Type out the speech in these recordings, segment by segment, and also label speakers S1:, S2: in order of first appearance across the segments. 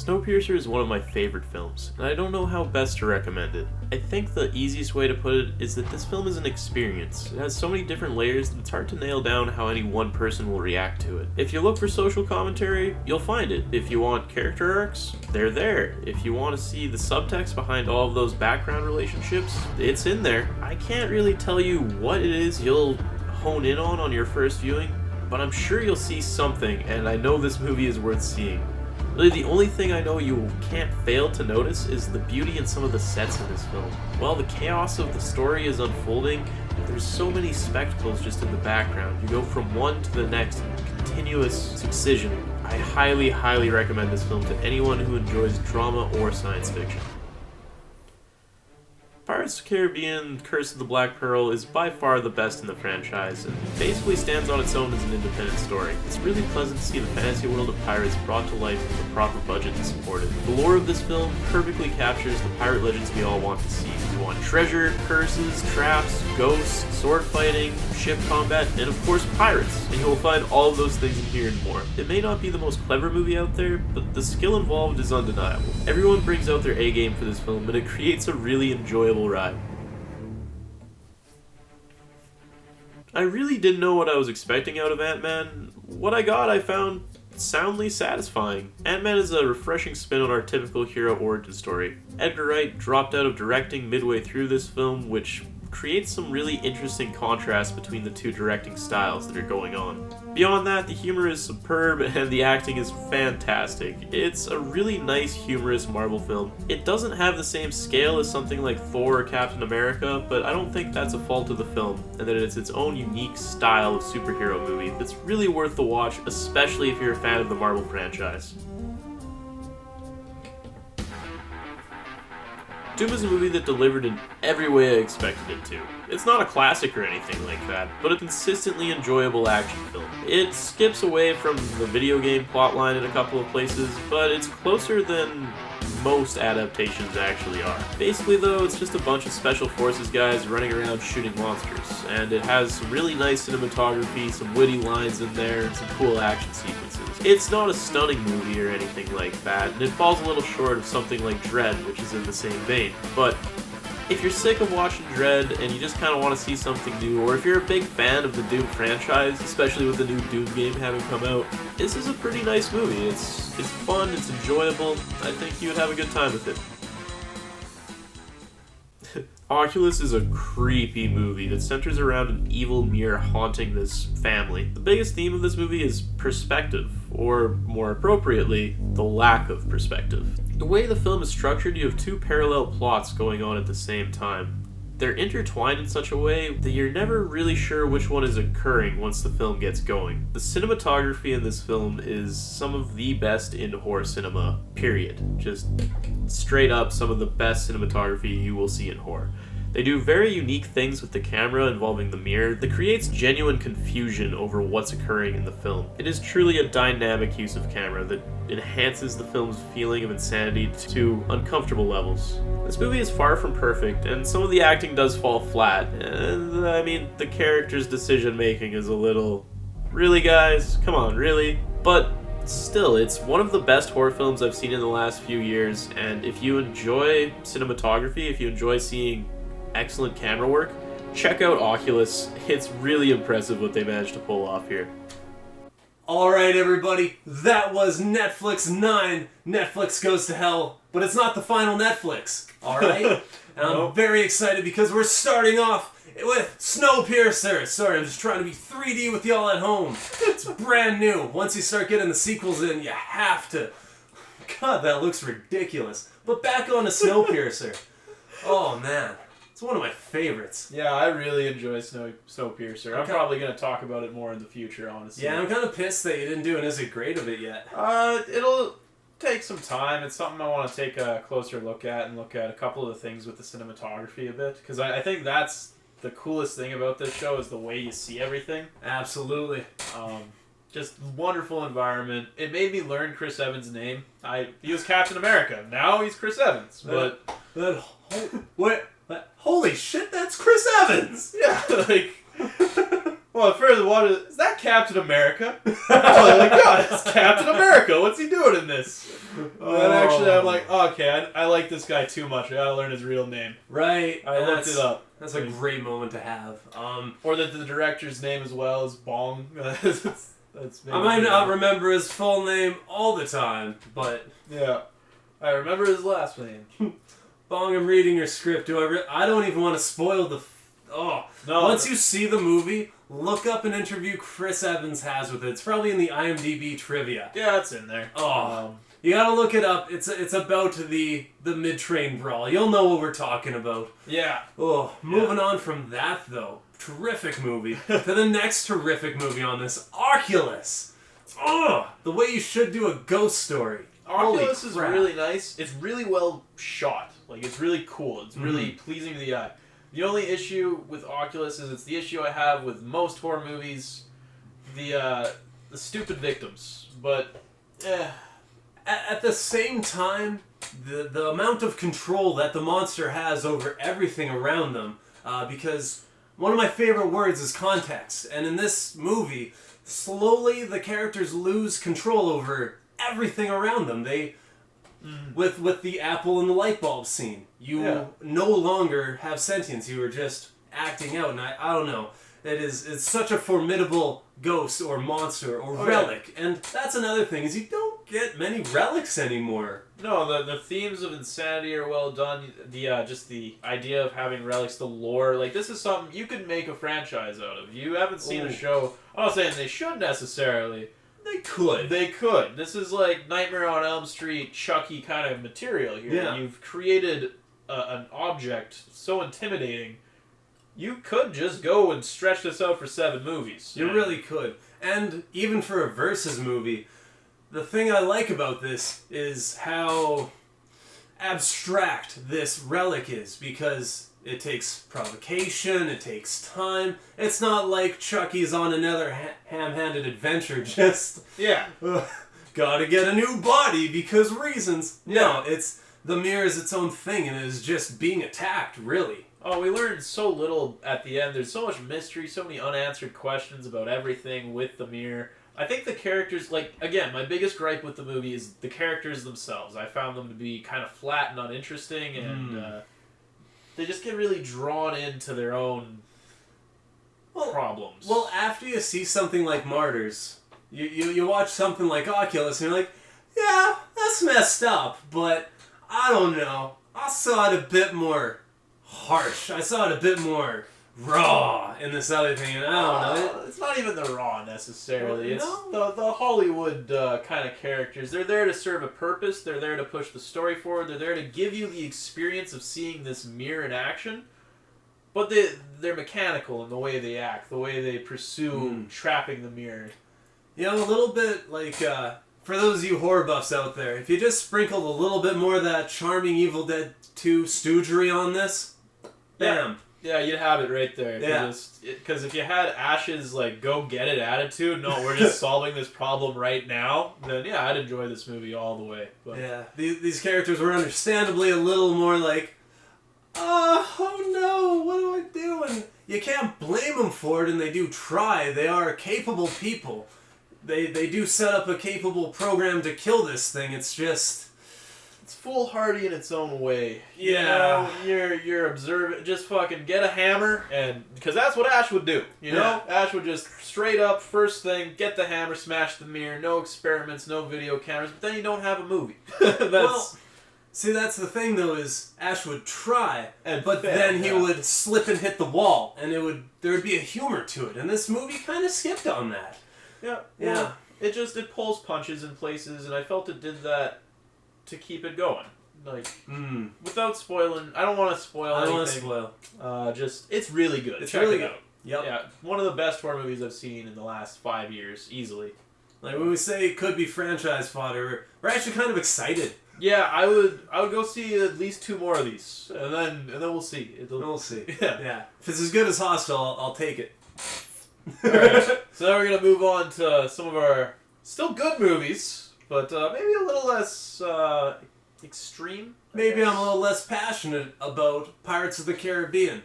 S1: Snowpiercer is one of my favorite films, and I don't know how best to recommend it. I think the easiest way to put it is that this film is an experience. It has so many different layers that it's hard to nail down how any one person will react to it. If you look for social commentary, you'll find it. If you want character arcs, they're there. If you want to see the subtext behind all of those background relationships, it's in there. I can't really tell you what it is you'll hone in on your first viewing, but I'm sure you'll see something, and I know this movie is worth seeing. Really, the only thing I know you can't fail to notice is the beauty in some of the sets in this film. While the chaos of the story is unfolding, there's so many spectacles just in the background. You go from one to the next in continuous succession. I highly, highly recommend this film to anyone who enjoys drama or science fiction. Pirates of the Caribbean: Curse of the Black Pearl is by far the best in the franchise, and basically stands on its own as an independent story. It's really pleasant to see the fantasy world of pirates brought to life with a proper budget to support it. The lore of this film perfectly captures the pirate legends we all want to see. We want treasure, curses, traps, ghosts, sword fighting, ship combat, and of course pirates, and you'll find all of those things in here and more. It may not be the most clever movie out there, but the skill involved is undeniable. Everyone brings out their A game for this film, and it creates a really enjoyable ride. I really didn't know what I was expecting out of Ant-Man. What I got I found soundly satisfying. Ant-Man is a refreshing spin on our typical hero origin story. Edgar Wright dropped out of directing midway through this film, which creates some really interesting contrast between the two directing styles that are going on. Beyond that, the humor is superb and the acting is fantastic. It's a really nice, humorous Marvel film. It doesn't have the same scale as something like Thor or Captain America, but I don't think that's a fault of the film, and that it's its own unique style of superhero movie that's really worth the watch, especially if you're a fan of the Marvel franchise. Doom is a movie that delivered in every way I expected it to. It's not a classic or anything like that, but a consistently enjoyable action film. It skips away from the video game plotline in a couple of places, but it's closer than most adaptations actually are. Basically though, it's just a bunch of special forces guys running around shooting monsters, and it has some really nice cinematography, some witty lines in there, and some cool action sequences. It's not a stunning movie or anything like that, and it falls a little short of something like Dread, which is in the same vein, but if you're sick of watching Dread and you just kind of want to see something new, or if you're a big fan of the Doom franchise, especially with the new Doom game having come out, this is a pretty nice movie. It's fun, it's enjoyable. I think you would have a good time with it. Oculus is a creepy movie that centers around an evil mirror haunting this family. The biggest theme of this movie is perspective, or more appropriately, the lack of perspective. The way the film is structured, you have two parallel plots going on at the same time. They're intertwined in such a way that you're never really sure which one is occurring once the film gets going. The cinematography in this film is some of the best in horror cinema, period. Just straight up some of the best cinematography you will see in horror. They do very unique things with the camera involving the mirror that creates genuine confusion over what's occurring in the film. It is truly a dynamic use of camera that enhances the film's feeling of insanity to uncomfortable levels. This movie is far from perfect, and some of the acting does fall flat. And, the characters' decision making is a little... Really, guys? Come on, really? But still, it's one of the best horror films I've seen in the last few years, and if you enjoy cinematography, if you enjoy seeing excellent camera work, check out Oculus. It's really impressive what they managed to pull off here.
S2: Alright everybody, that was Netflix 9, Netflix Goes to Hell, but it's not the final Netflix, alright? And I'm very excited because we're starting off with Snowpiercer. Sorry, I'm just trying to be 3D with y'all at home. It's brand new. Once you start getting the sequels in, you have to. God, that looks ridiculous. But back on to Snowpiercer. Oh man. It's one of my favorites.
S3: Yeah, I really enjoy Snowpiercer. I'm probably going to talk about it more in the future, honestly.
S2: Yeah, I'm kind of pissed that you didn't do an Is It Great of it yet.
S3: It'll take some time. It's something I want to take a closer look at and look at a couple of the things with the cinematography a bit. Because I think that's the coolest thing about this show is the way you see everything.
S2: Absolutely.
S3: Just wonderful environment. It made me learn Chris Evans' name. He was Captain America. Now he's Chris Evans.
S2: Holy shit, that's Chris Evans!
S3: Yeah, like... Well, further, is that Captain America. Oh my god, it's Captain America. What's he doing in this? And actually, I'm like, okay, I like this guy too much. I gotta learn his real name.
S2: Right.
S3: I looked it up.
S2: That's a great moment to have.
S3: Or that the director's name as well is Bong. That's
S2: I might not remember his full name all the time, but
S3: yeah, I remember his last name.
S2: Bong, I'm reading your script. I don't even want to spoil the. Once you see the movie, look up an interview Chris Evans has with it. It's probably in the IMDb trivia.
S3: Yeah, it's in there.
S2: You gotta look it up. It's about the mid-train brawl. You'll know what we're talking about.
S3: Yeah.
S2: Moving on from that though, terrific movie to the next terrific movie on this, Oculus. The way you should do a ghost story.
S3: Oculus is really nice. It's really well shot. Like, it's really cool. It's really pleasing to the eye. The only issue with Oculus is it's the issue I have with most horror movies, the stupid victims. But,
S2: At the same time, the amount of control that the monster has over everything around them, because one of my favorite words is context, and in this movie, slowly the characters lose control over everything around them. They, with the apple and the light bulb scene, you no longer have sentience. You are just acting out, and I don't know. It's such a formidable ghost or monster or relic, and that's another thing is you don't get many relics anymore.
S3: No, the themes of insanity are well done. Just the idea of having relics, the lore, like this is something you could make a franchise out of. You haven't seen a show. I'm not saying they should necessarily.
S2: They could.
S3: They could. This is like Nightmare on Elm Street, Chucky kind of material here.
S2: Yeah.
S3: You've created an object so intimidating. You could just go and stretch this out for 7 movies.
S2: You really could. And even for a versus movie, the thing I like about this is how abstract this relic is, because it takes provocation, it takes time. It's not like Chucky's on another ham-handed adventure, just gotta get a new body because reasons. No, it's the mirror is its own thing and it is just being attacked, really.
S3: Oh, we learned so little at the end. There's so much mystery, so many unanswered questions about everything with the mirror. I think the characters, like, again, my biggest gripe with the movie is the characters themselves. I found them to be kind of flat and uninteresting, and they just get really drawn into their own problems.
S2: Well, after you see something like Martyrs, you watch something like Oculus, and you're like, yeah, that's messed up, but I don't know. I saw it a bit more harsh. I saw it a bit more raw in this other thing, and I don't know.
S3: It's not even the raw necessarily. It's
S2: No.
S3: the Hollywood kind of characters. They're there to serve a purpose. They're there to push the story forward. They're there to give you the experience of seeing this mirror in action. But they're mechanical in the way they act, the way they pursue trapping the mirror.
S2: You know, a little bit like, for those of you horror buffs out there, if you just sprinkled a little bit more of that charming Evil Dead 2 stoogery on this, bam.
S3: Yeah, you'd have it right there. Because if you had Ash's, like, go-get-it attitude, no, we're just solving this problem right now, then, yeah, I'd enjoy this movie all the way. But.
S2: Yeah, these characters were understandably a little more like, oh no, what do I do? And you can't blame them for it, and they do try. They are capable people. They do set up a capable program to kill this thing. It's just...
S3: It's foolhardy in its own way.
S2: Yeah.
S3: You know, you're observing. Just fucking get a hammer, and because that's what Ash would do. You know, Ash would just straight up first thing get the hammer, smash the mirror. No experiments, no video cameras. But then you don't have a movie.
S2: See, that's the thing though, is Ash would try, but
S3: fail,
S2: then he would slip and hit the wall, and there would be a humor to it. And this movie kind of skipped on that.
S3: Yeah.
S2: Yeah.
S3: Well, it pulls punches in places, and I felt it did that to keep it going. Like, without spoiling, I don't want to spoil anything.
S2: I don't want to spoil.
S3: It's really good.
S2: It's
S3: Check
S2: really
S3: it
S2: good.
S3: out.
S2: Yep.
S3: Yeah, one of the best horror movies I've seen in the last 5 years, easily.
S2: Like when we say it could be franchise fodder, we're actually kind of excited.
S3: Yeah, I would go see at least 2 more of these, and then we'll see.
S2: We'll see.
S3: Yeah.
S2: If it's as good as Hostel, I'll take it.
S3: Alright, so now we're gonna move on to some of our still good movies, but maybe a little less extreme.
S2: Maybe I'm a little less passionate about Pirates of the Caribbean,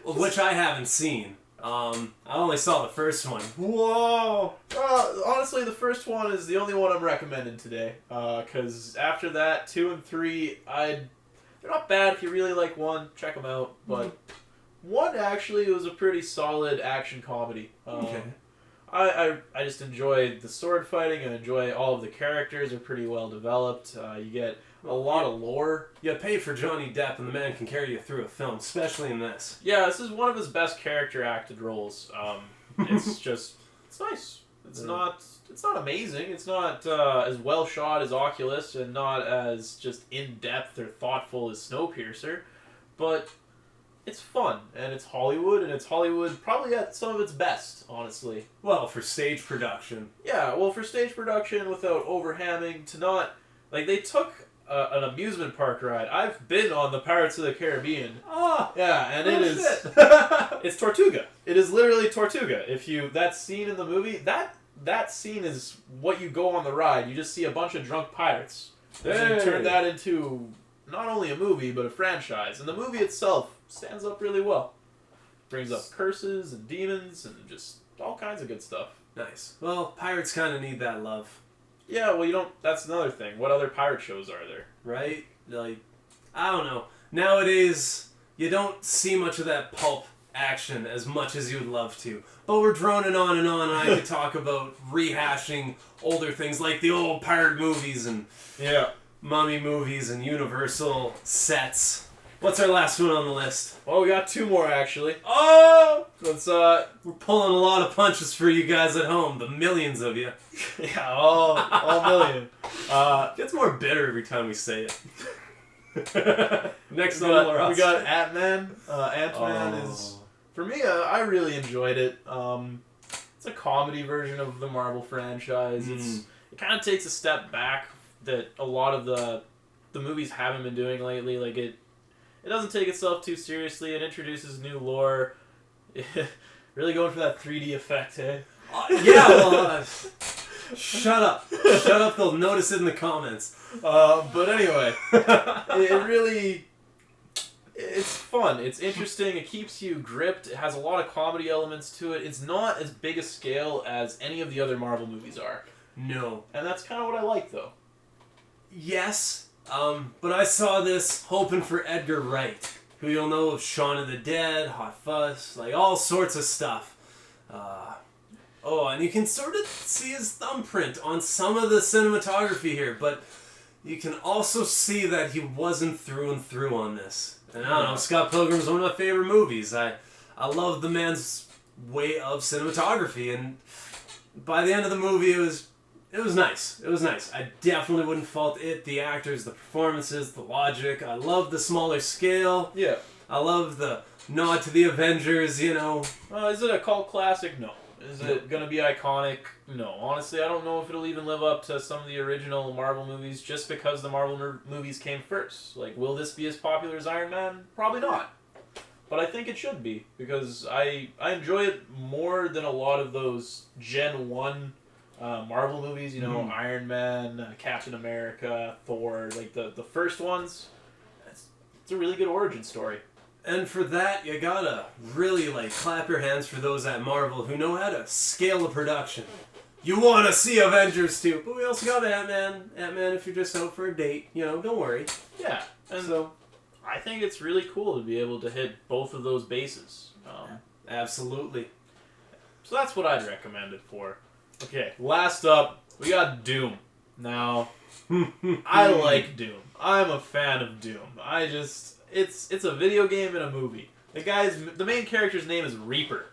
S2: which I haven't seen. I only saw the first one. Whoa!
S3: Honestly, the first one is the only one I'm recommending today. Because after that, 2 and 3, they're not bad. If you really like 1, check them out. But 1 actually was a pretty solid action comedy.
S2: Okay.
S3: I just enjoy the sword fighting. I enjoy all of the characters are pretty well developed. You get a lot of lore.
S2: You pay for Johnny Depp, and the man can carry you through a film, especially in this.
S3: Yeah, this is one of his best character acted roles. It's nice. It's not amazing. It's not as well shot as Oculus, and not as just in depth or thoughtful as Snowpiercer, but it's fun, and it's Hollywood, and it's Hollywood probably at some of its best, honestly.
S2: Well, for stage production.
S3: Yeah, well, for stage production without overhamming, to not like they took an amusement park ride. I've been on the Pirates of the Caribbean.
S2: Oh,
S3: yeah, and it is
S2: shit.
S3: it's Tortuga. It is literally Tortuga. If you that scene in the movie, that scene is what you go on the ride. You just see a bunch of drunk pirates. And you turn that into not only a movie but a franchise. And the movie itself stands up really well. Brings up curses and demons and just all kinds of good stuff.
S2: Nice. Well, pirates kind of need that love.
S3: Yeah, well, you don't... That's another thing. What other pirate shows are there?
S2: Right? Like, I don't know. Nowadays, you don't see much of that pulp action as much as you would love to. But we're droning on, and I could talk about rehashing older things like the old pirate movies and mummy movies and Universal sets. What's our last one on the list?
S3: Well, we got 2 more, actually.
S2: Oh!
S3: Let's,
S2: We're pulling a lot of punches for you guys at home, the millions of you.
S3: yeah, all million.
S2: Gets more bitter every time we say it. Next on our
S3: we got Ant-Man. Ant-Man is... For me, I really enjoyed it. It's a comedy version of the Marvel franchise. It kind of takes a step back that a lot of the movies haven't been doing lately. Like, it doesn't take itself too seriously. It introduces new lore. Really going for that 3D effect, hey?
S2: Yeah, well, shut up. Shut up, they'll notice it in the comments.
S3: But anyway, it really... It's fun. It's interesting. It keeps you gripped. It has a lot of comedy elements to it. It's not as big a scale as any of the other Marvel movies are.
S2: No.
S3: And that's kind of what I like, though.
S2: Yes, but I saw this hoping for Edgar Wright, who you'll know of Shaun of the Dead, Hot Fuzz, like all sorts of stuff. And you can sort of see his thumbprint on some of the cinematography here, but you can also see that he wasn't through and through on this. And I don't know, Scott Pilgrim's one of my favorite movies. I love the man's way of cinematography, and by the end of the movie, it was nice. It was nice. I definitely wouldn't fault it, the actors, the performances, the logic. I love the smaller scale.
S3: Yeah.
S2: I love the nod to the Avengers, you know.
S3: Is it a cult classic? No. Is it going to be iconic? No. Honestly, I don't know if it'll even live up to some of the original Marvel movies just because the Marvel movies came first. Like, will this be as popular as Iron Man? Probably not. But I think it should be because I enjoy it more than a lot of those Gen 1 Marvel movies, you know, Iron Man, Captain America, Thor, like the first ones. It's a really good origin story.
S2: And for that, you gotta really, clap your hands for those at Marvel who know how to scale a production. You want to see Avengers too, but we also got Ant-Man. Ant-Man, if you're just out for a date, you know, don't worry.
S3: Yeah, and so I think it's really cool to be able to hit both of those bases.
S2: Absolutely.
S3: So that's what I'd recommend it for. Okay, last up, we got Doom. Now, I like Doom. I'm a fan of Doom. It's a video game and a movie. The main character's name is Reaper.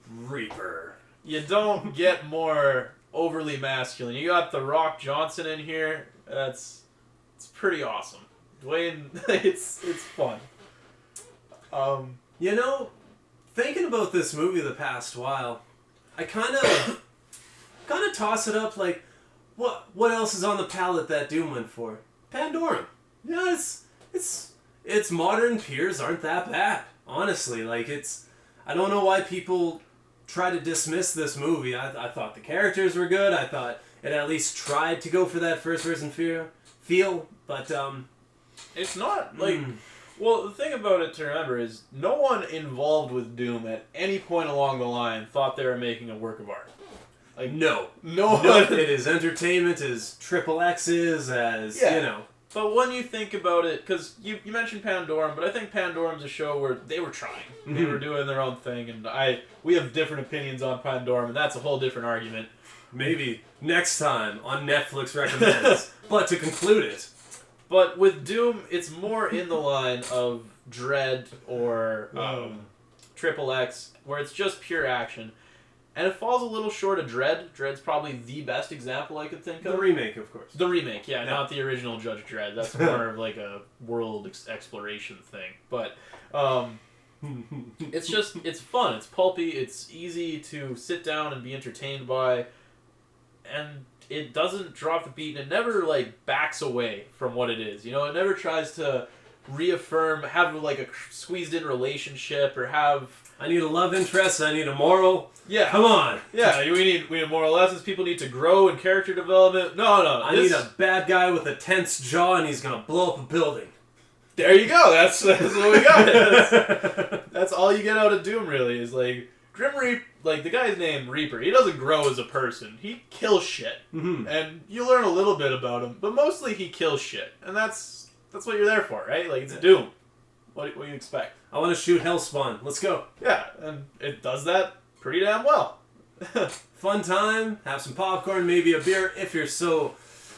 S2: Reaper.
S3: You don't get more overly masculine. You got The Rock Johnson in here. It's pretty awesome. Dwayne, it's fun.
S2: You know, thinking about this movie the past while, I kind of toss it up like, what else is on the palette that Doom went for? Pandorum. Yeah, its modern peers aren't that bad. Honestly, I don't know why people try to dismiss this movie. I thought the characters were good. I thought it at least tried to go for that first person feel, but
S3: it's not Well, the thing about it to remember is no one involved with Doom at any point along the line thought they were making a work of art. Like
S2: No.
S3: no one.
S2: It is entertainment, as triple X's, as,
S3: Yeah.
S2: you know.
S3: But when you think about it, because you mentioned Pandorum, but I think Pandorum's a show where they were trying. They were doing their own thing, and we have different opinions on Pandorum, and that's a whole different argument.
S2: Maybe next time on Netflix Recommends. But to conclude it,
S3: But with Doom, it's more in the line of Dread or Triple X, where it's just pure action. And it falls a little short of Dread. Dread's probably the best example I could think of.
S2: the remake, of course.
S3: The remake, yeah, not the original Judge Dredd. That's more of like a world exploration thing. But it's fun. It's pulpy. It's easy to sit down and be entertained by. And it doesn't drop the beat. And it never, like, backs away from what it is. You know, it never tries to reaffirm, have, like, a squeezed-in relationship or have...
S2: I need a love interest, I need a moral.
S3: Yeah.
S2: Come on.
S3: Yeah, we need moral lessons. People need to grow in character development. No.
S2: I need a bad guy with a tense jaw and he's going to blow up a building.
S3: There you go. That's what we got. That's all you get out of Doom, really, is like Grim Reaper. Like the guy's named Reaper. He doesn't grow as a person. He kills shit, and you learn a little bit about him, but mostly he kills shit, and that's what you're there for, right? Like it's Doom. What do you expect?
S2: I want to shoot Hellspawn. Let's go.
S3: Yeah, and it does that pretty damn well.
S2: Fun time. Have some popcorn, maybe a beer if you're so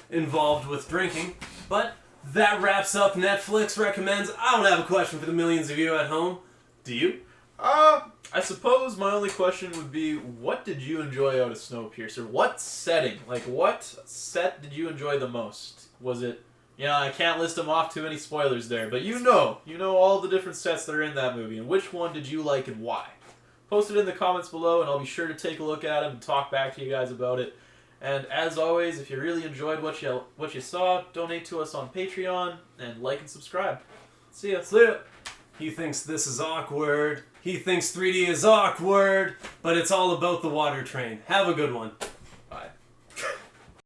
S2: involved with drinking. But that wraps up Netflix Recommends. I don't have a question for the millions of you at home. Do you?
S3: I suppose my only question would be, what did you enjoy out of Snowpiercer? What setting? Like, what set did you enjoy the most? Was it... Yeah, I can't list them off, too many spoilers there, but you know all the different sets that are in that movie, and which one did you like and why? Post it in the comments below, and I'll be sure to take a look at them and talk back to you guys about it. And as always, if you really enjoyed what you saw, donate to us on Patreon, and like and subscribe. See ya.
S2: See ya. He thinks this is awkward. He thinks 3D is awkward. But it's all about the water train. Have a good one.